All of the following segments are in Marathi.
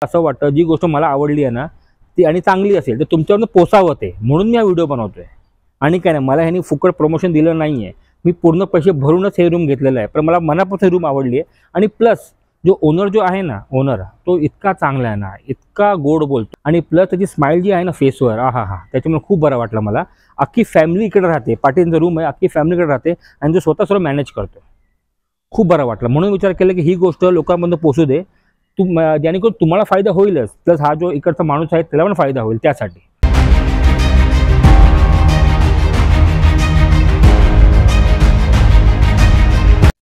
असं वाटतं जी गोष्ट मला आवडली आहे ना ती आणि चांगली असेल तर तुमच्यावरनं पोसावं ते, म्हणून मी हा व्हिडिओ बनवतोय. आणि काय नाही, मला ह्यानी फुकट प्रमोशन दिलं नाही आहे. मी पूर्ण पैसे भरूनच हे रूम घेतलेलं आहे, पण मला मनापासून रूम आवडली आहे. आणि प्लस जो ओनर जो आहे ना, ओनर तो इतका चांगला आहे ना, इतका गोड बोलतो. आणि प्लस त्याची स्माईल जी आहे ना फेसवर, हा त्याच्यामुळे खूप बरं वाटलं मला. अख्खी फॅमिली इकडे राहते, पाटीलचा रूम आहे, अख्खी फॅमिली इकडे राहते आणि जो स्वतः सर्व मॅनेज करतो. खूप बरं वाटलं, म्हणून विचार केला की ही गोष्ट लोकांपर्यंत पोचू दे, जेणेकरून तुम्हाला फायदा होईलच, प्लस हा जो इकडचा माणूस आहे त्याला पण फायदा होईल त्यासाठी.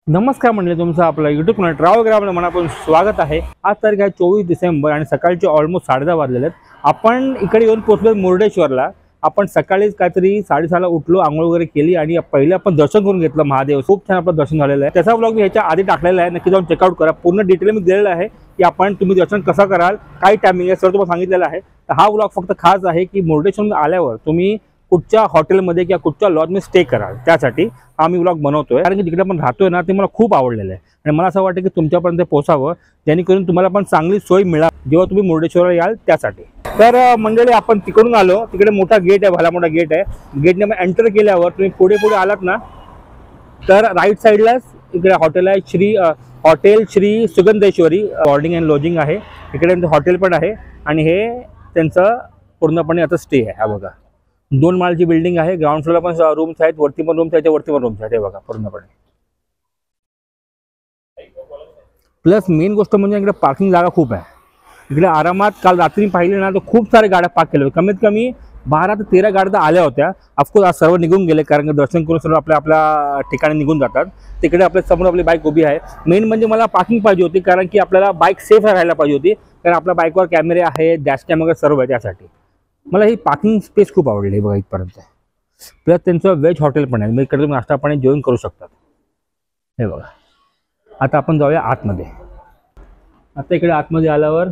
नमस्कार मंडळी, तुमचं आपलं यूट्यूब चॅनल ट्रॅव्हल ग्राममध्ये मनापासून स्वागत आहे. आज तारीख आहे 24 डिसेंबर आणि सकाळचे ऑलमोस्ट 10:30 वाजलेले आहेत. आपण इकडे येऊन पोहोचलो मुर्डेश्वरला. आपण सकाळीच काहीतरी 6:30ला उठलो, आंघोळ वगैरे केली आणि पहिले आपण दर्शन करून घेतलं महादेव. खूप छान आपलं दर्शन झालेलं आहे. त्याचा ब्लॉग मी ह्याच्या आधी टाकलेला आहे, नक्की जाऊन चेकआउट करा. पूर्ण डिटेल मी दिलेलं आहे की तुम्ही दर्शन कसं कराल, काय टायमिंग आहे, सर तुम्हाला सांगितलेलं आहे. तर हा ब्लॉग फक्त खास आहे की मुर्डेश्वर आल्यावर तुम्ही कुठच्या हॉटेलमध्ये किंवा कुठच्या लॉजमध्ये स्टे कराल त्यासाठी हा मी व्लॉग बनवतोय. कारण की जिकडे आपण राहतोय ना ते मला खूप आवडलेलं आहे आणि मला असं वाटतं की तुमच्यापर्यंत पोहोचावं, जेणेकरून तुम्हाला पण चांगली सोय मिळाल जेव्हा तुम्ही मुर्डेश्वरला याल त्यासाठी. तर मंडळी आपण तिकडून आलो, तिकडे मोठा गेट आहे, भला मोठा गेट आहे. गेटने मग एंटर केल्यावर तुम्ही पुढे आलात ना तर राईट साईडलाच इकडे हॉटेल आहे, hotel Shri Sugandheshwari boarding and lodging आहे. इकडे हॉटेल पण आहे आणि हे त्यांचं पूर्णपणे आता स्टे आहे. हा बघा 2 माळची बिल्डिंग आहे. ग्राउंड फ्लोअरला पण रूम्स आहेत, वरती पण रूम्स आहेत, वरती पण रूम्स आहेत. हे बघा पूर्णपणे. प्लस मेन गोष्ट म्हणजे इकडे पार्किंग जागा खूप आहे. इकडे आरामात काल रात्री पाहिले ना तर खूप सारे गाड्या पार्क केल्या होत्या. कमीत कमी 12 ते 13 गाड्या आल्या होत्या. ऑफकोर्स आज सर्व निघून गेले, कारण की दर्शन करून सर्व आपल्या ठिकाणी निघून जातात. तिकडे आपल्या समोर आपली बाईक उभी आहे. मेन म्हणजे मला पार्किंग पाहिजे होती, कारण की आपल्याला बाईक सेफ राहायला पाहिजे होती, कारण आपल्या बाईकवर कॅमेरे आहेत, डॅश कॅम वगैरे सर्व आहे. त्यासाठी मला ही पार्किंग स्पेस खूप आवडली बघा इथपर्यंत. प्लस त्यांचं व्हेज हॉटेल पण आहे, मग इकडे तुम्ही नाश्ता पाणी जेवण करू शकतात. हे बघा. आता आपण जाऊया आतमध्ये. आता इकडे आतमध्ये आल्यावर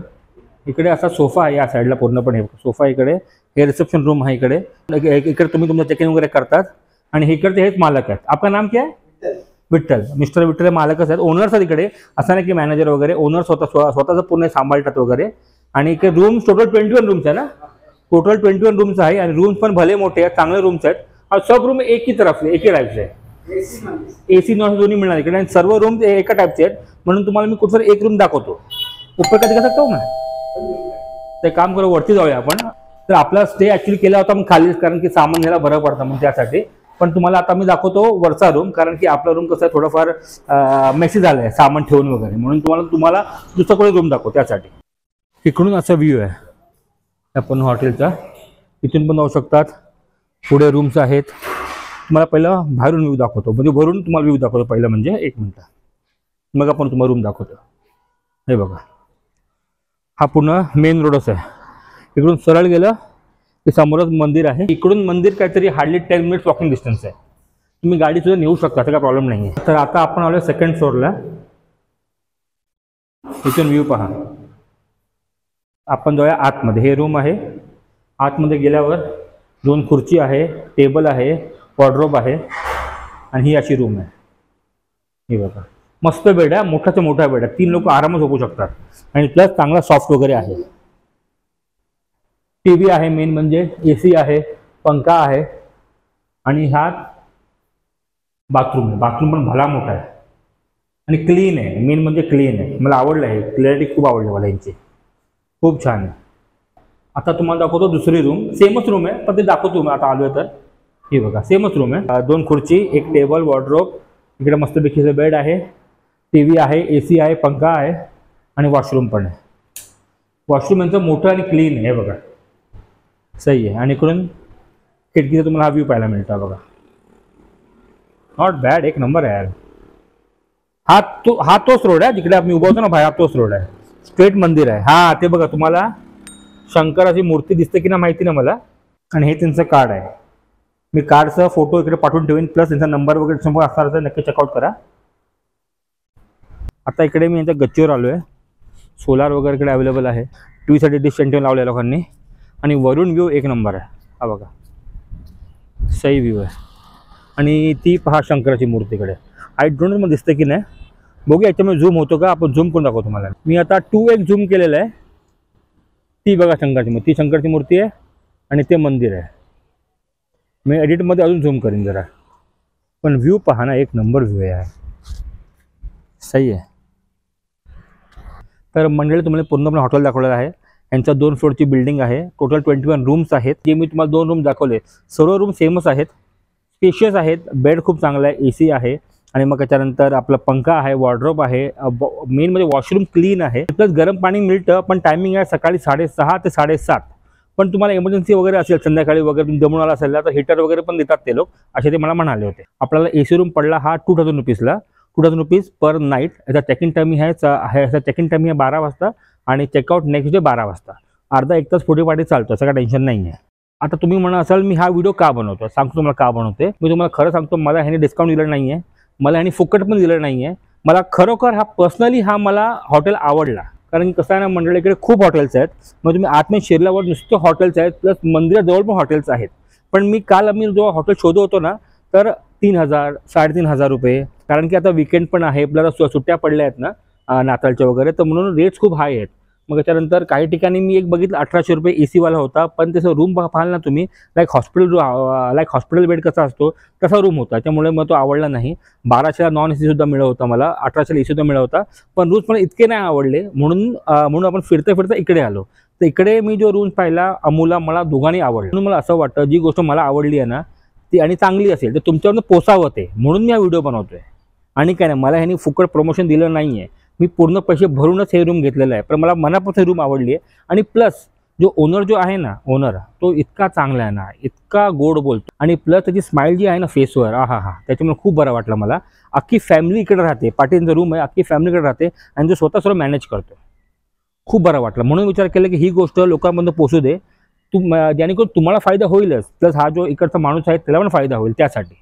इकडे असा सोफा आहे या साईडला पूर्णपणे. सोफा इकडे, हे रिसेप्शन रूम आहे इकडे. इकडे तुम्ही तुमचं चेक इन वगैरे करतात आणि इकडचे हेच मालक आहेत. आपका नाम क्या है? विठ्ठल. मिस्टर विठ्ठल मालकच आहेत, ओनर्स आहेत इकडे. असं नाही की मॅनेजर वगैरे, ओनर स्वतःचं पूर्ण सांभाळतात वगैरे. आणि इकडे रूम्स टोटल 21 रूम्स आहे ना, टोटल 21 रूम्स आहे आणि रूम्स पण भले मोठे आहेत, चांगले रूम्स आहेत. और सब रूम एक ही तरफ से, एक ही टाइप से एसी नॉन दोन्ही मिळणार इकडे. आणि सर्व रूम एका टाईपचे आहेत, म्हणून तुम्हाला मी कुठं एक रूम दाखवतो. ऊपर कधी कसं हो ना ते काम करू, वरती जाऊया आपण. तर आपला स्टे ॲक्च्युली केला होता मग खालीच, कारण की सामान घ्यायला बरं पडतं मग त्यासाठी. पण तुम्हाला आता मी दाखवतो वरचा रूम, कारण की आपला रूम कसं आहे थोडंफार मेसी झालं आहे सामान ठेवून वगैरे, म्हणून तुम्हाला दुसरा कोणी रूम दाखवतो त्यासाठी. इकडून असा व्ह्यू आहे आपण हॉटेलचा, इथून पण जाऊ शकतात. पुढे रूम्स आहेत. तुम्हाला पहिलं बाहेरून व्ह्यू दाखवतो, म्हणजे वरून तुम्हाला व्ह्यू दाखवतो पहिलं, म्हणजे 1 मिनिट मग आपण तुम्हाला रूम दाखवतो. हे बघा, हा पूर्ण मेन रोडच आहे. इकडून सरळ गेलं की समोरच मंदिर आहे. इकडून मंदिर काहीतरी हार्डली 10 मिनिट्स वॉकिंग डिस्टन्स आहे. तुम्ही गाडी सुद्धा नेऊ शकता, असं काही प्रॉब्लेम नाही आहे. तर आता आपण आलो सेकंड फ्लोअरला. इथून व्ह्यू पहा. आपण जाऊया आतमध्ये. हे रूम आहे. आतमध्ये गेल्यावर 2 खुर्ची आहे, टेबल आहे, वॉर्डरोब आहे आणि ही अशी रूम आहे. हे बघा, मस्त बेड आहे, मोठाचा मोठा बेड आहे. 3 लोक आरामात झोपू शकतात आणि प्लस चांगला सॉफ्ट वगैरे आहे. टीव्ही आहे, मेन म्हणजे एसी आहे, पंखा आहे आणि हा बाथरूम आहे. बाथरूम पण भला मोठा आहे आणि क्लीन आहे. मेन म्हणजे क्लीन आहे, मला आवडलं आहे. क्लॅरिटी खूप आवडली मला यांची, खूप छान आहे. आता तुम्हाला दाखवतो दुसरी रूम. सेमच रूम आहे पण ते दाखवतो मी आता आलोय तर. हे बघा, सेमच रूम आहे. 2 खुर्ची, 1 टेबल, वॉर्डरोब. इकडे मस्तपैकीचं बेड आहे, टीव्ही आहे, एसी आहे, पंखा आहे आणि वॉशरूम पण आहे. वॉशरूम यांचं मोठं आणि क्लीन आहे. हे बघा, सही आहे. आणि इकडून खिडकीचा तुम्हाला हा व्ह्यू पाहायला मिळतो. बघा, नॉट बॅड, एक नंबर आहे यार. हा तोच रोड आहे जिकडे आम्ही उभा होतो ना बाहेर, तोच रोड आहे. स्ट्रेट मंदिर आहे. हा ते बघा, तुम्हाला शंकराची मूर्ती दिसते की ना माहिती ना मला. आणि हे त्यांचं कार्ड आहे. मी कार्डचा फोटो इकडे पाठवून ठेवीन, प्लस त्यांचा नंबर वगैरे समोर असणार तर नक्की चेकआउट करा. आता इकडे मी यांच्या गच्चीवर आलो आहे. सोलार वगैरे इकडे अवेलेबल आहे. टीव्हीसाठी डिश सेंटर लावलेल्या लोकांनी. आणि वरून व्ह्यू 1 नंबर आहे. हा बघा, सही व्ह्यू आहे. आणि ती पहा शंकराची मूर्ती इकडे. आय डोंट नो दिसते की नाही, बघू याच्यामध्ये झूम होतो का, आपण झूम करून दाखवतो तुम्हाला. मी आता 2x झूम केलेलं आहे ती बघा शंकराची मूर्ती, ती शंकराची मूर्ती आहे आणि ते मंदिर आहे. मी एडिटमध्ये अजून झूम करीन जरा, पण व्ह्यू पहा ना, एक नंबर व्ह्यू आहे, सही आहे. तर मंडळी तुम्हाला पूर्णपणे हॉटेल दाखवलेलं आहे. यांच्या 2 फ्लोअरची बिल्डिंग आहे. टोटल 21 रूम्स आहेत. जे मी तुम्हाला 2 रूम दाखवले सर्व रूम सेमच आहेत, स्पेशियस आहेत. बेड खूप चांगला आहे, AC आहे आणि मग त्याच्यानंतर आपला पंखा आहे, वॉर्डरोब आहे. मेन म्हणजे वॉशरूम क्लीन आहे. प्लस गरम पाणी मिळतं, पण टायमिंग आहे सकाळी 6:30 ते 7:30. पण तुम्हाला इमर्जन्सी वगैरे असेल, संध्याकाळी वगैरे तुम्ही दमून आला असेल तर हीटर वगैरे पण देतात ते लोक, असे ते मला म्हणाले होते. आपल्याला AC रूम पडला हा 2000 रुपीजला, 2000 रुपीज पर नाईट. याचा चेक इन टायमिंग आहे चेक इन टायमिंग आहे 12 वाजता आणि चेकआउट नेक्स्ट डे 12 वाजता. अर्धा 1 तास पुढे पाठी चालतो, असं काय टेन्शन नाही आहे. आता तुम्ही म्हणा असाल मी हा व्हिडिओ का बनवतो, सांगतो तुम्हाला का बनवते. मी तुम्हाला खरं सांगतो, मला ह्याने डिस्काउंट दिलं नाही आहे, मला ह्याने फुकट पण दिलं नाही आहे. मला खरोखर हा पर्सनली मला हॉटेल आवडला. कारण कसं आहे ना मंडळी, इकडे खूप हॉटेल्स आहेत. मग तुम्ही आतमध्ये शिरल्यावर नुसतं हॉटेल्स आहेत, प्लस मंदिराजवळ पण हॉटेल्स आहेत. पण मी काल आम्ही जो हॉटेल शोधत होतो ना, तर 3000 3,500 रुपये, कारण की आता विकेंड पण आहे, प्लस सुट्ट्या पडल्या आहेत ना नाताळच्या वगैरे, तर म्हणून रेट्स खूप हाय आहेत. मग त्याच्यानंतर काही ठिकाणी मी एक बघितलं 1800 रुपये AC वाला होता, पण त्याचं रूम पाहाल ना तुम्ही, लाईक हॉस्पिटल बेड कसा असतो तसा रूम होता. त्यामुळे मग तो आवडला नाही. 1200ला नॉन AC सुद्धा मिळत होता मला, 1800ला AC सुद्धा मिळत होता, पण रूम्स मला इतके नाही आवडले. म्हणून आपण फिरता इकडे आलो. तर इकडे मी जो रूम पाहिला अमूला, मला दोघांनी आवडलं. म्हणून मला असं वाटतं जी गोष्ट मला आवडली आहे ना ती आणि चांगली असेल तर तुमच्यावरून पोसावं ते, म्हणून मी हा व्हिडिओ बनवतोय. आणि काय नाही, मला ह्यांनी फुकट प्रमोशन दिलं नाही आहे. मी पूर्ण पैसे भरूनच हे रूम घेतलेलं आहे, पण मला मनापासून रूम आवडली आहे. आणि प्लस जो ओनर जो आहे ना, ओनर तो इतका चांगला आहे ना, इतका गोड बोलतो, आणि प्लस त्याची स्माईल जी आहे ना फेसवर, हा त्याच्यामुळे खूप बरं वाटलं मला. अख्खी फॅमिली इकडे राहते, पाटीलचा रूम आहे, अख्खी फॅमिली इकडे राहते आणि जो स्वतः सर्व मॅनेज करतो. खूप बरं वाटलं. म्हणून विचार केला की ही गोष्ट लोकांपर्यंत पोचू दे, जेणेकरून तुम्हाला फायदा होईलच, प्लस हा जो इकडचा माणूस आहे त्याला पण फायदा होईल, त्यासाठी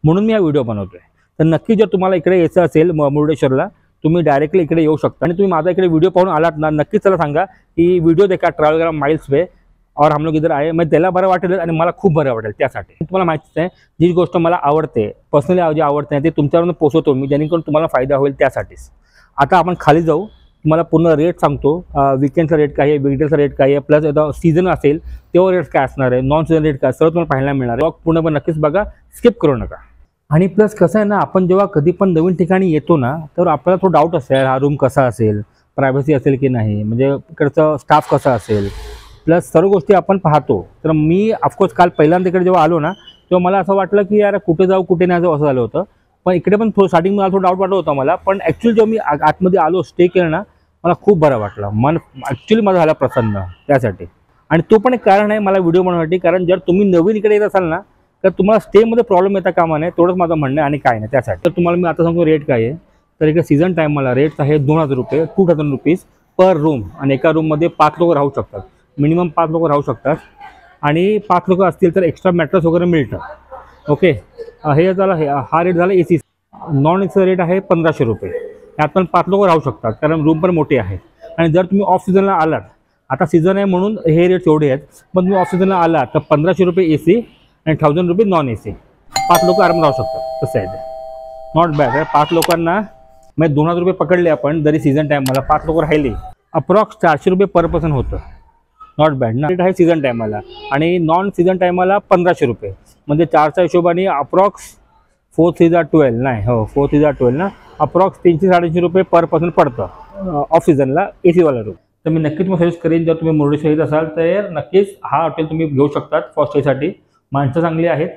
म्हणून मी हा व्हिडिओ बनवतोय. तर नक्की जर तुम्हाला इकडे यायचं असेल मुरुडेश्वरला, तुम्ही डायरेक्टली इकडे येऊ शकता. आणि तुम्ही माझा इकडे व्हिडिओ पाहून आलात ना, नक्कीच त्याला सांगा की व्हिडिओ देखा ट्रॅव्हल माइल्स वे और हम लोग इधर आहे. मग त्याला बरं वाटेल आणि मला खूप बरं वाटेल. त्यासाठी तुम्हाला माहितीच आहे, जी गोष्ट मला आवडते पर्सनली, जे आवडते ते तुमच्यावरून पोचवतो मी, जेणेकरून तुम्हाला फायदा होईल त्यासाठीच. आता आपण खाली जाऊ, तुम्हाला पूर्ण रेट सांगतो. विकेंडचा रेट काय आहे, वीकडेचा रेट काय आहे, प्लस आता सीझन असेल तेव्हा रेट काय असणार आहे, नॉन सीझन रेट काय, सर्व तुम्हाला पाहायला मिळणार आहे. ब्लॉग पूर्ण नक्कीच बघा, स्किप करू नका. आणि प्लस कसं आहे ना, आपण जेव्हा कधी पण नवीन ठिकाणी येतो ना, तर आपल्याला थोडं डाऊट असेल, हा रूम कसा असेल, प्रायव्हसी असेल की नाही, म्हणजे इकडचं स्टाफ कसा असेल, प्लस सर्व गोष्टी आपण पाहतो. तर मी ऑफकोर्स काल पहिल्यांदा इकडे जेव्हा आलो ना, तेव्हा मला असं वाटलं की यार कुठे जाऊ कुठे नाही जाऊ असं झालं होतं. पण इकडे पण स्टार्टिंग मला थोडं डाऊट वाटत होता मला, पण ॲक्च्युअली जेव्हा मी आतमध्ये आलो, स्टे केलं ना, मला खूप बरं वाटलं. मन ॲक्च्युली माझं झालं प्रसन्न त्यासाठी. आणि तो पण एक कारण आहे मला व्हिडिओ बनवण्यासाठी, कारण जर तुम्ही नवीन इकडे येत असाल ना, तर तुम्हाला स्टेमध्ये प्रॉब्लेम येता कामा नये, तेवढंच माझं म्हणणं आहे आणि काय नाही त्यासाठी. तर तुम्हाला मी आता सांगतो रेट काय आहे. तर इकडे सीझन टाईम मला रेट्स आहे 2000 रुपये, 2000 रुपीज पर रूम. आणि एका रूममध्ये 5 लोक राहू शकतात, मिनिमम 5 लोक राहू शकतात. आणि 5 लोक असतील तर एक्स्ट्रा मॅट्रेस वगैरे मिळतं. ओके, हे झालं, हा रेट झाला AC. नॉन एसीचा रेट आहे 1500 रुपये. यात पण 5 लोक राहू शकतात, कारण रूम पण मोठे आहे. आणि जर तुम्ही ऑफ सीझनला आलात, आता सीझन आहे म्हणून हे रेट्स एवढे आहेत, पण तुम्ही ऑफ सीझनला आलात तर 1500 रुपये AC आणि 1000 रुपये नॉन AC. 5 लोक आराम राहू शकतात, तसं आहे ते. Not bad. 5 लोकांना म्हणजे 2000 रुपये पकडले आपण, जरी सीझन टाईमला 5 लोक राहिले, अप्रॉक्स 400 रुपये पर पर्सन होतं. नॉट बॅड ना. रेट आहे सीझन टाईमाला, आणि नॉन सीझन टाईमाला 1500 रुपये, म्हणजे 4च्या हिशोबाने अप्रॉक्स 4 3 12 नाही, हो 4 3 12 ना, अप्रॉक्स 300-350 रुपये पर पर्सन पडतं ऑफ सीझनला AC वाला रूम. तर मी नक्कीच तुम्हाला सजेस्ट करेन, जर तुम्ही मुरुडेश्वर येत असाल तर नक्कीच हा हॉटेल तुम्ही घेऊ शकतात फॉर स्टेसाठी. माणसं चांगली आहेत,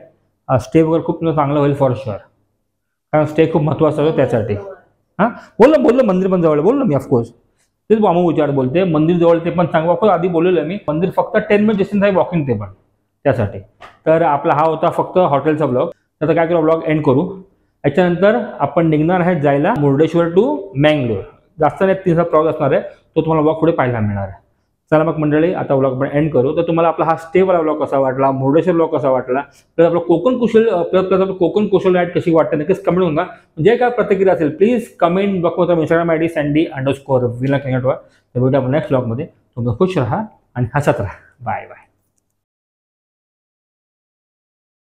स्टे वगैरे खूप चांगलं होईल फॉर शुअर, कारण स्टे खूप महत्त्वाचं आहे त्यासाठी. हां, बोललं मंदिर पण जवळ, बोललो मी ऑफकोर्स, तेच बामू विचार बोलते, मंदिर जवळ ते पण चांगलं. ऑफकोर्स आधी बोललेलं मी, मंदिर फक्त 10 मिनिट डिस्टन्स आहे वॉकिंग, ते पण त्यासाठी. तर आपला हा होता फक्त हॉटेलचा ब्लॉग. तर काय करू, ब्लॉग एंड करू. याच्यानंतर आपण निघणार आहे जायला मुरुडेश्वर टू मँगलोर. जास्त नाही, 3 तास प्रवास असणार आहे, तो तुम्हाला ब्लॉग पुढे पाहायला मिळणार आहे. चला मग मंडळी, आता ब्लॉग आपण एंड करू. तर तुम्हाला आपला हा स्टेवाला ब्लॉग कसा वाटला, मुरुडेश्वर ब्लॉग कसा वाटला, तर आपला कोकण कुशल राईड कशी वाटते नक्कीच कमेंट होऊन. जे काय प्रतिक्रिया असेल प्लीज कमेंट बॉक्समध्ये Instagram ID sandy_villain. भेटूया आपण नेक्स्ट ब्लॉगमध्ये. तुम्ही खुश राहा आणि हसत राहा. Bye bye.